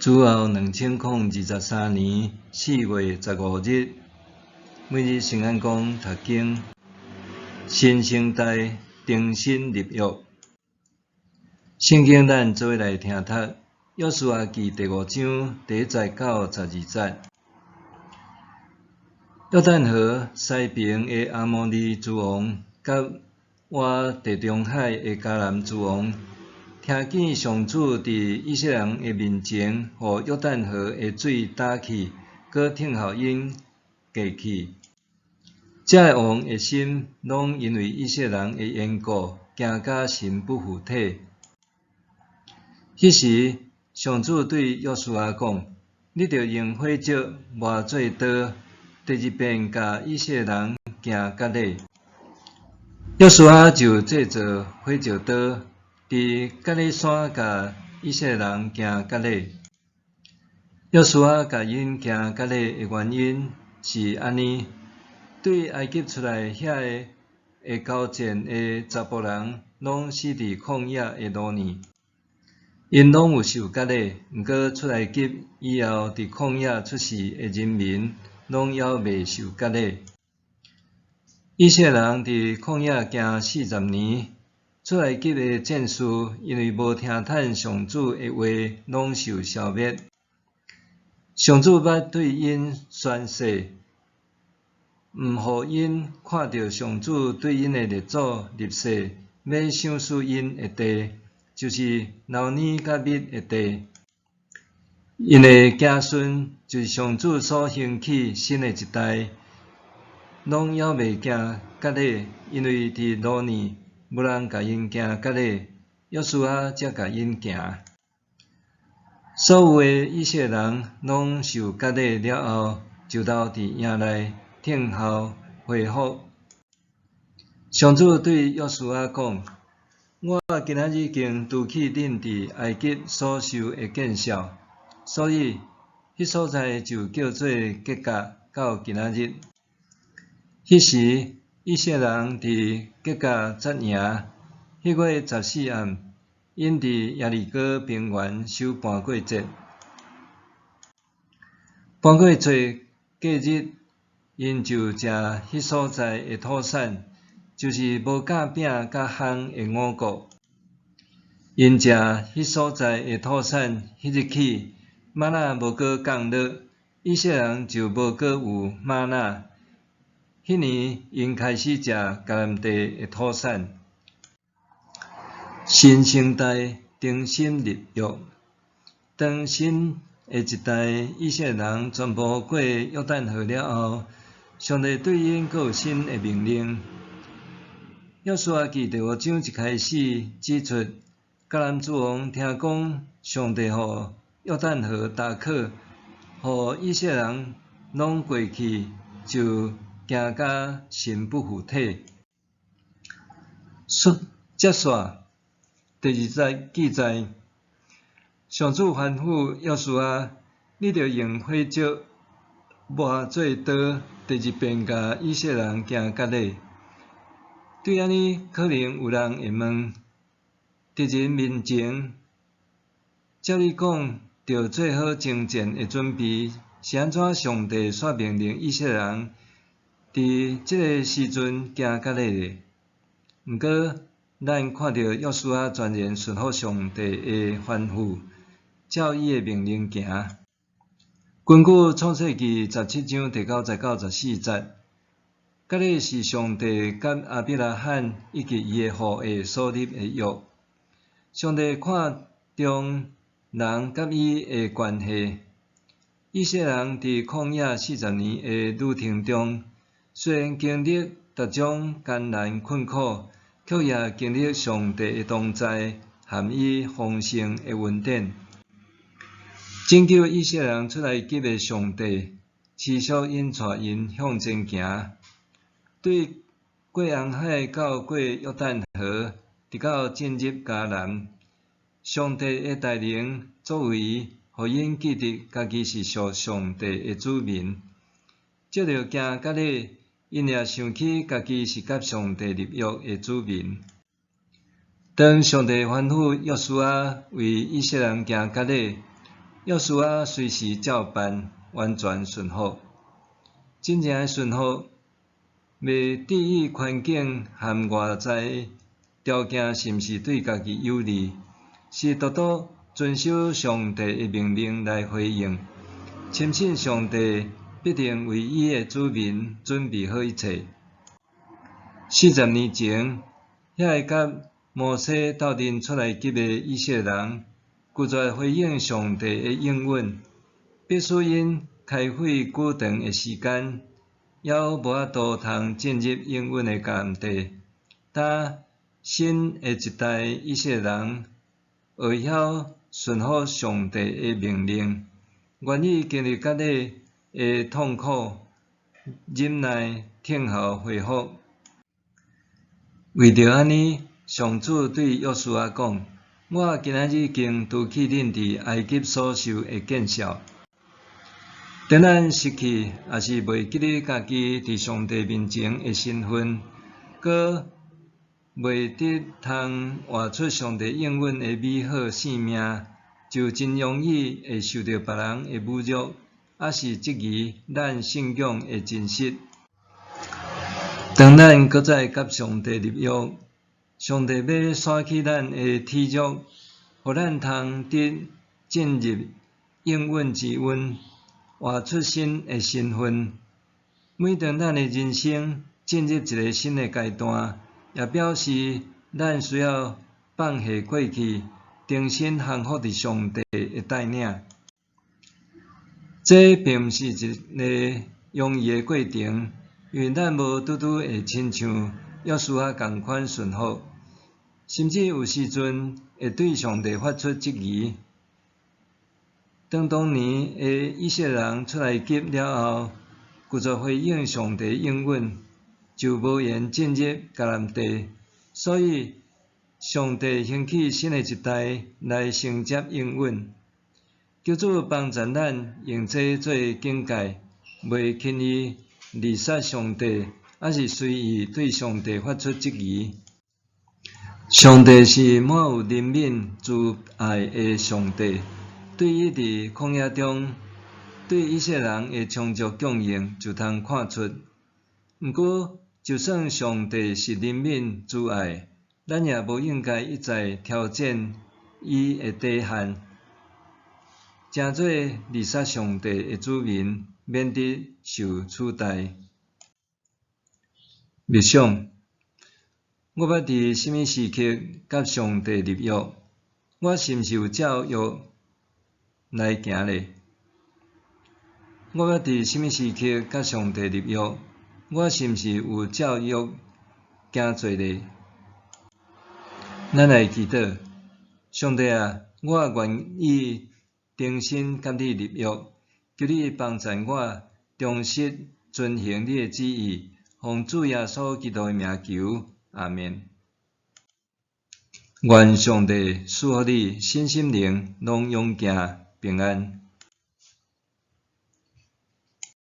主后2023年4月15日，每日圣安宫读经，新生代重新立约。圣经咱做伙来听读，约书亚记第5章第1节到12节。约旦河西边的阿摩利诸王，甲我地中海的迦南诸王，听见上主伫以色列人的面前，互约旦河的水打去，搁听候因过去。这个王的心，拢因为以色列人的缘故，惊甲神不附体。迄时，上主对约书亚讲：“你着用火石磨做刀。”第二遍甲以色列人行割礼。约书亚就制作火石刀，伫割礼山甲以色列人行割礼。约书亚甲因行割礼的原因是安尼：对埃及出来遐个会交战的查甫人，拢死伫旷野的路年。因拢有受割礼，毋过出埃及以后伫旷野出世的人民，拢还未受割礼。以色列人伫旷野行40年，出埃及的战士因为无听趁上主的话，拢受消灭。上主捌对因宣誓，毋互因看到上主对因的列祖立誓，要赏赐因的地，就是流奶甲蜜的地。因的子孙就是上主所兴起新的一代，拢还未行割礼，因为伫路年无人甲因行割礼，约书亚才甲因行。所有的以色列人拢受割礼了后，就留伫营内听候回复。上主对约书亚讲：“我今仔日经除去恁伫埃及所受的见效。”所以，迄所在就叫做吉甲，到今仔日。迄时，以色列人伫吉甲扎营。迄月14暗，因伫耶利哥平原守盘过节。盘过节过日，因就食迄所在的土产，就是无甲饼甲烘的五谷。因食迄所在的土产，迄日起，玛纳无搁降落，以色列人就无搁有玛纳。迄年，因开始食迦南地的土产。新生代重新立约，当新的一代以色列人全部过约旦河了后，上帝对因阁有新的命令。约书亚记第5章一开始指出，迦南诸王听讲上帝互约旦河打开，互以色列人拢过去，就惊甲神不附体。接续第2节记载，上主吩咐约书亚：“你着用火石磨做刀。”第2遍甲以色列人行割礼。对安尼，可能有人会问：伫人面前，照你讲，着做好征战的准备，是安怎上帝煞命令以色列人伫即个时阵行割礼咧？毋过，咱看到约书亚全然顺服上帝的吩咐，照伊的命令行。根据创世纪17章第9节到14节，割礼是上帝甲亚伯拉罕以及伊的后裔所立的约。上帝看重人甲伊的关系。以色列人伫旷野40年的旅程中，虽然经历各种艰难困苦，却也经历上帝的同在，含伊丰盛的恩典。拯救以色列人出埃及的上帝，持续引带因向前行。对过红海到过约旦河，直到进入迦南，上帝的带领作为，互因记得家己是属上帝的子民。借着行割礼，因也想起家己是甲上帝立约的子民。当上帝吩咐约书亚为以色列人行割礼，约书亚随时照办，完全顺服。真正的顺服，袂伫于环境和外在条件是毋是对家己有利，是独独遵守上帝的命令来回应，深信上帝必定为伊的子民准备好一切。40年前，遐个甲摩西斗阵出来击的以色列人，拒绝回应上帝的应允，必须因开会久长的时间，还无法度通进入应允的迦南地。但新的一代以色列人学晓顺服上帝的命令，愿意经历甲底的痛苦，忍耐听候回复。为着安尼，上主对约书亚讲：我今仔日经除去恁伫埃及所受的见效。当咱失去，也是袂记得家己伫上帝面前的身份，搁袂得通活出上帝应允的美好性命，就真容易会受到别人的侮辱，也是质疑咱信仰的真实。当咱搁再甲上帝立约，上帝要刷起咱的体弱，互咱通得进入应允之恩，活出新的身份。每当咱的人生进入一个新的阶段，也表示咱需要放下过去，重新降服伫上帝的带领。这并毋是一个容易的过程，因为咱无拄拄会亲像约书亚共款顺服，甚至有时阵会对上帝发出质疑。当年的以色列人出来击了后，拒绝回应上帝应允，就无缘进入迦南地，所以上帝兴起新的一代来承接应允。求主帮助咱用这做警戒，袂轻易离杀上帝，还是随意对上帝发出质疑。上帝是满有怜悯、慈爱的上帝，对伊伫旷野中对以色列人的充足供应就通看出。毋过，就算上帝是怜悯慈爱，咱也无应该一再挑战伊的底线，诚做离杀上帝的子民，免得受取代。默想，我捌伫什么时刻甲上帝立约？我是毋是有照约来行咧？我捌伫什么时刻甲上帝立约？我是毋是有照约行做咧？咱来祈祷，上帝啊，我愿意重新甲你立约，求你帮助我，忠实遵行你的旨意，奉主耶稣基督的名求，阿们。愿上帝赐予你身心灵拢勇健平安。